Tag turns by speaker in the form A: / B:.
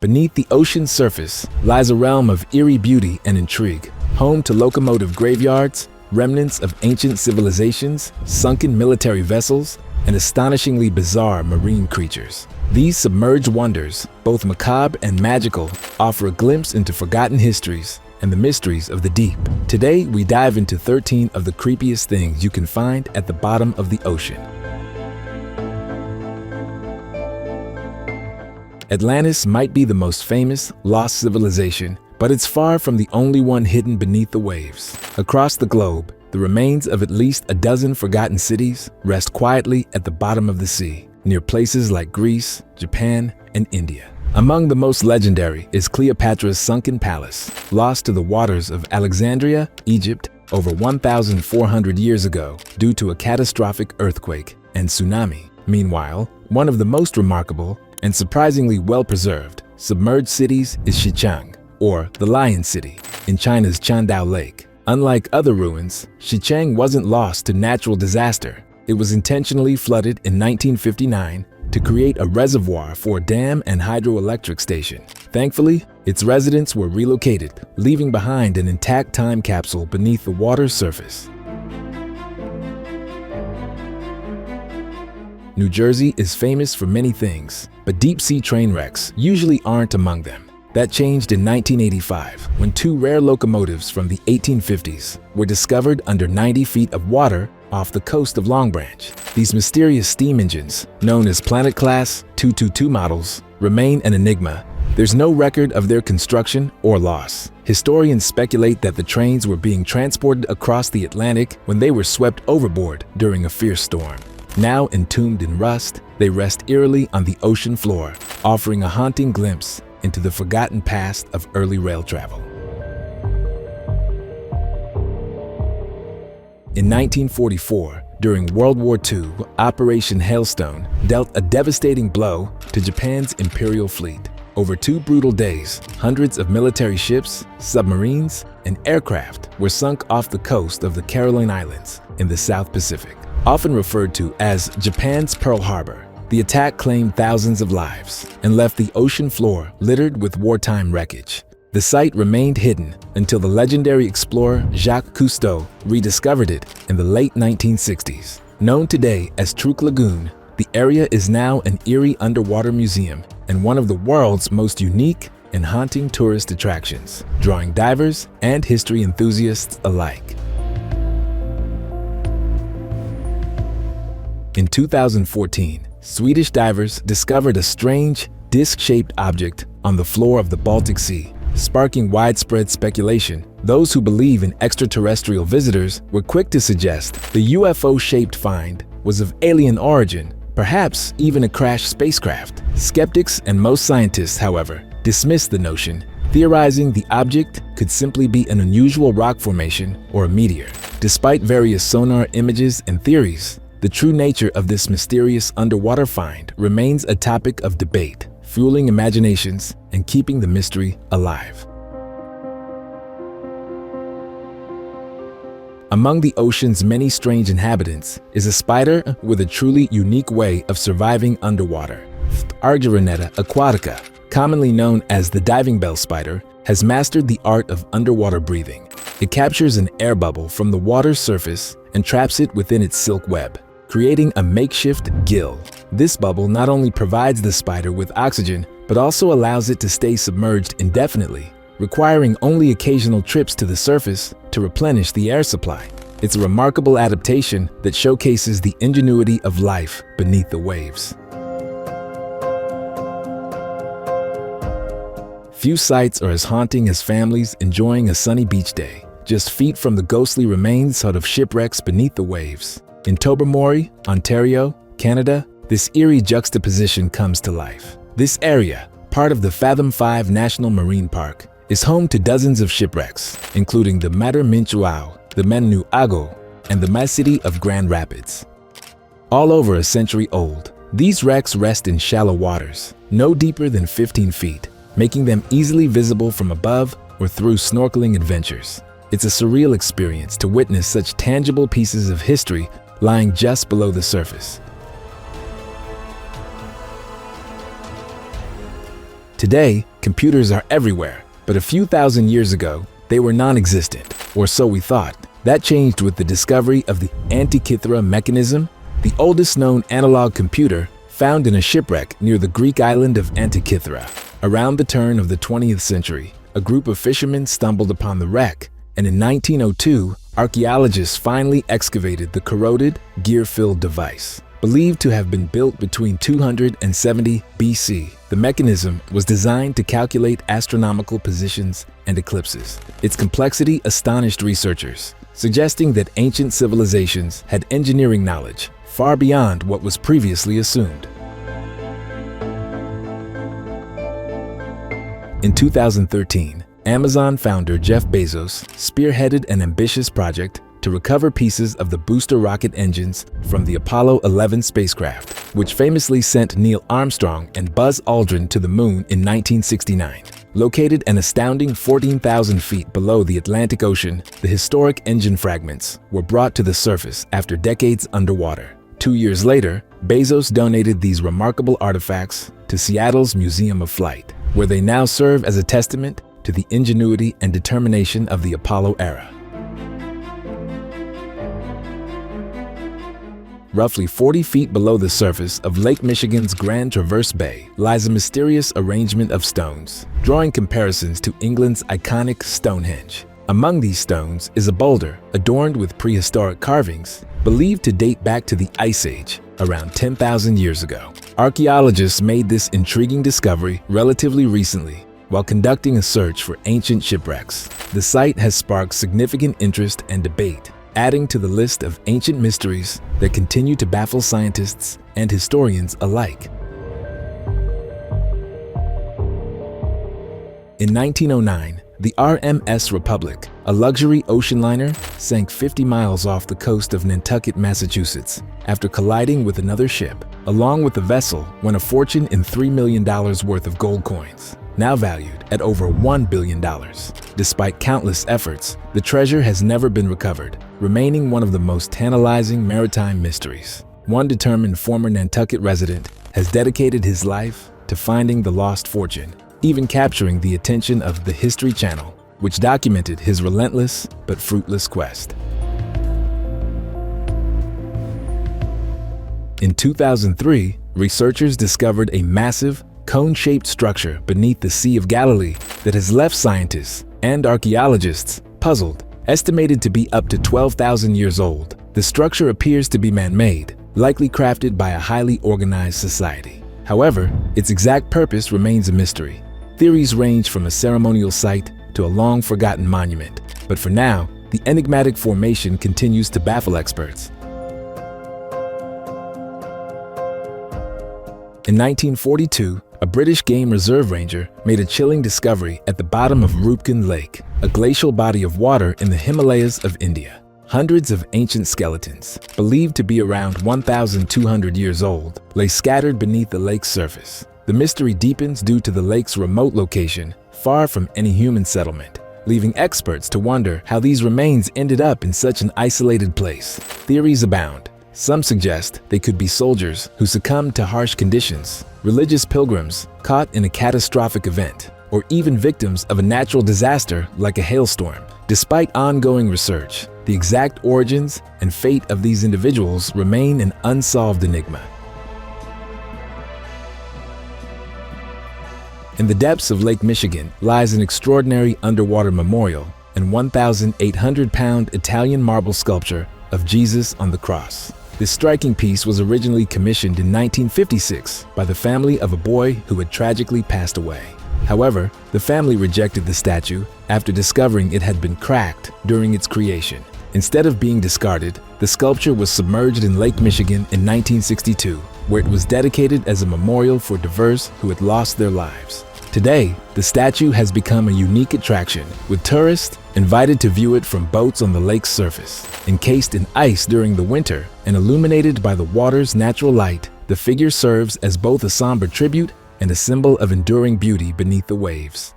A: Beneath the ocean's surface lies a realm of eerie beauty and intrigue, home to locomotive graveyards, remnants of ancient civilizations, sunken military vessels, and astonishingly bizarre marine creatures. These submerged wonders, both macabre and magical, offer a glimpse into forgotten histories and the mysteries of the deep. Today, we dive into 13 of the creepiest things you can find at the bottom of the ocean. Atlantis might be the most famous lost civilization, but it's far from the only one hidden beneath the waves. Across the globe, the remains of at least a dozen forgotten cities rest quietly at the bottom of the sea, near places like Greece, Japan, and India. Among the most legendary is Cleopatra's Sunken Palace, lost to the waters of Alexandria, Egypt, over 1,400 years ago due to a catastrophic earthquake and tsunami. Meanwhile, one of the most remarkable and surprisingly well-preserved submerged cities is Xichang, or the Lion City, in China's Qandao Lake. Unlike other ruins, Xichang wasn't lost to natural disaster. It was intentionally flooded in 1959 to create a reservoir for a dam and hydroelectric station. Thankfully, its residents were relocated, leaving behind an intact time capsule beneath the water's surface. New Jersey is famous for many things, but deep-sea train wrecks usually aren't among them. That changed in 1985 when two rare locomotives from the 1850s were discovered under 90 feet of water off the coast of Long Branch. These mysterious steam engines, known as Planet Class 222 models, remain an enigma. There's no record of their construction or loss. Historians speculate that the trains were being transported across the Atlantic when they were swept overboard during a fierce storm. Now entombed in rust, they rest eerily on the ocean floor, offering a haunting glimpse into the forgotten past of early rail travel. In 1944, during World War II, Operation Hailstone dealt a devastating blow to Japan's imperial fleet. Over 2 brutal days, hundreds of military ships, submarines, and aircraft were sunk off the coast of the Caroline Islands in the South Pacific. Often referred to as Japan's Pearl Harbor, the attack claimed thousands of lives and left the ocean floor littered with wartime wreckage. The site remained hidden until the legendary explorer Jacques Cousteau rediscovered it in the late 1960s. Known today as Truk Lagoon, the area is now an eerie underwater museum and one of the world's most unique and haunting tourist attractions, drawing divers and history enthusiasts alike. In 2014, Swedish divers discovered a strange, disc-shaped object on the floor of the Baltic Sea, sparking widespread speculation. Those who believe in extraterrestrial visitors were quick to suggest the UFO-shaped find was of alien origin, perhaps even a crashed spacecraft. Skeptics and most scientists, however, dismissed the notion, theorizing the object could simply be an unusual rock formation or a meteor. Despite various sonar images and theories, the true nature of this mysterious underwater find remains a topic of debate, fueling imaginations and keeping the mystery alive. Among the ocean's many strange inhabitants is a spider with a truly unique way of surviving underwater. Argyroneta aquatica, commonly known as the diving bell spider, has mastered the art of underwater breathing. It captures an air bubble from the water's surface and traps it within its silk web, creating a makeshift gill. This bubble not only provides the spider with oxygen, but also allows it to stay submerged indefinitely, requiring only occasional trips to the surface to replenish the air supply. It's a remarkable adaptation that showcases the ingenuity of life beneath the waves. Few sights are as haunting as families enjoying a sunny beach day, just feet from the ghostly remains of shipwrecks beneath the waves. In Tobermory, Ontario, Canada, this eerie juxtaposition comes to life. This area, part of the Fathom 5 National Marine Park, is home to dozens of shipwrecks, including the Mater Minchuao, the Menuago, and the City of Grand Rapids. All over a century old, these wrecks rest in shallow waters, no deeper than 15 feet, making them easily visible from above or through snorkeling adventures. It's a surreal experience to witness such tangible pieces of history lying just below the surface. Today, computers are everywhere, but a few thousand years ago, they were non-existent, or so we thought. That changed with the discovery of the Antikythera mechanism, the oldest known analog computer found in a shipwreck near the Greek island of Antikythera. Around the turn of the 20th century, a group of fishermen stumbled upon the wreck, and in 1902, archaeologists finally excavated the corroded, gear-filled device. Believed to have been built between 270 BC, the mechanism was designed to calculate astronomical positions and eclipses. Its complexity astonished researchers, suggesting that ancient civilizations had engineering knowledge far beyond what was previously assumed. In 2013, Amazon founder Jeff Bezos spearheaded an ambitious project to recover pieces of the booster rocket engines from the Apollo 11 spacecraft, which famously sent Neil Armstrong and Buzz Aldrin to the moon in 1969. Located an astounding 14,000 feet below the Atlantic Ocean, the historic engine fragments were brought to the surface after decades underwater. 2 years later, Bezos donated these remarkable artifacts to Seattle's Museum of Flight, where they now serve as a testament to the ingenuity and determination of the Apollo era. Roughly 40 feet below the surface of Lake Michigan's Grand Traverse Bay lies a mysterious arrangement of stones, drawing comparisons to England's iconic Stonehenge. Among these stones is a boulder adorned with prehistoric carvings, believed to date back to the Ice Age, around 10,000 years ago. Archaeologists made this intriguing discovery relatively recently while conducting a search for ancient shipwrecks. The site has sparked significant interest and debate, adding to the list of ancient mysteries that continue to baffle scientists and historians alike. In 1909, the RMS Republic, a luxury ocean liner, sank 50 miles off the coast of Nantucket, Massachusetts, after colliding with another ship. Along with the vessel went a fortune in $3 million worth of gold coins, now valued at over $1 billion. Despite countless efforts, the treasure has never been recovered, remaining one of the most tantalizing maritime mysteries. One determined former Nantucket resident has dedicated his life to finding the lost fortune, even capturing the attention of the History Channel, which documented his relentless but fruitless quest. In 2003, researchers discovered a massive, cone-shaped structure beneath the Sea of Galilee that has left scientists and archaeologists puzzled. Estimated to be up to 12,000 years old, the structure appears to be man-made, likely crafted by a highly organized society. However, its exact purpose remains a mystery. Theories range from a ceremonial site to a long-forgotten monument, but for now, the enigmatic formation continues to baffle experts. In 1942, a British game reserve ranger made a chilling discovery at the bottom of Roopkund Lake, a glacial body of water in the Himalayas of India. Hundreds of ancient skeletons, believed to be around 1,200 years old, lay scattered beneath the lake's surface. The mystery deepens due to the lake's remote location, far from any human settlement, leaving experts to wonder how these remains ended up in such an isolated place. Theories abound. Some suggest they could be soldiers who succumbed to harsh conditions, religious pilgrims caught in a catastrophic event, or even victims of a natural disaster like a hailstorm. Despite ongoing research, the exact origins and fate of these individuals remain an unsolved enigma. In the depths of Lake Michigan lies an extraordinary underwater memorial and 1,800-pound Italian marble sculpture of Jesus on the cross. This striking piece was originally commissioned in 1956 by the family of a boy who had tragically passed away. However, the family rejected the statue after discovering it had been cracked during its creation. Instead of being discarded, the sculpture was submerged in Lake Michigan in 1962, where it was dedicated as a memorial for divers who had lost their lives. Today, the statue has become a unique attraction, with tourists invited to view it from boats on the lake's surface. Encased in ice during the winter and illuminated by the water's natural light, the figure serves as both a somber tribute and a symbol of enduring beauty beneath the waves.